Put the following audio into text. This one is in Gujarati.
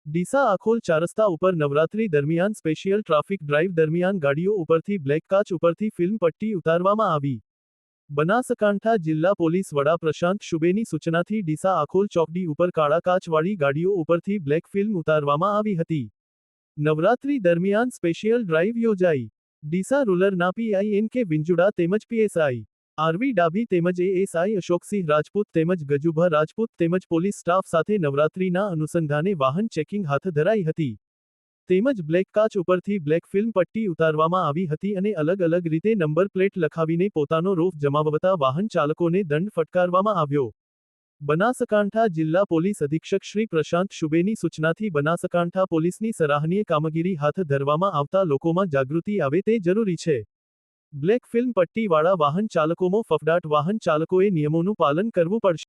ડીસા આખોલ ચારસ્તા ઉપર નવરાત્રી દરમિયાન સ્પેશિયલ ટ્રાફિક ડ્રાઇવ દરમિયાન ગાડીઓ ઉપરથી બ્લેક કાચ ઉપરથી ફિલ્મ પટ્ટી ઉતારવામાં આવી. બનાસકાંઠા જિલ્લા પોલીસ વડા પ્રશાંત શુબેની સૂચનાથી ડીસા આખોલ ચોકડી ઉપર કાળા કાચવાળી ગાડીઓ ઉપરથી બ્લેક ફિલ્મ ઉતારવામાં આવી હતી. નવરાત્રી દરમિયાન સ્પેશિયલ ડ્રાઇવ યોજાઈ. ડીસા રૂરલના પીઆઈ એન.કે. વિંજુડા તેમજ પીએસઆઈ. આરવી ડાભી તેમજ એએસઆઈ અશોકસિંહ રાજપૂત તેમજ ગજુભા રાજપૂત તેમજ પોલીસ સ્ટાફ સાથે નવરાત્રીના અનુસંધાને વાહન ચેકિંગ હાથ ધરાઈ હતી. તેમજ બ્લેક કાચ ઉપરથી બ્લેક ફિલ્મ પટ્ટી ઉતારવામાં આવી હતી અને અલગ અલગ રીતે નંબર પ્લેટ લખાવીને પોતાનો રોફ જમાવતા વાહન ચાલકોને દંડ ફટકારવામાં આવ્યો. બનાસકાંઠા જિલ્લા પોલીસ અધિક્ષક શ્રી પ્રશાંત શુબેની સૂચનાથી બનાસકાંઠા પોલીસની સરાહનીય કામગીરી હાથ ધરવામાં આવતા લોકોમાં જાગૃતિ આવે તે જરૂરી છે. બ્લેક ફિલ્મ પટ્ટીવાળા વાહન ચાલકોમાં ફફડાટ વાહન ચાલકોએ નિયમોનું પાલન કરવું પડશે.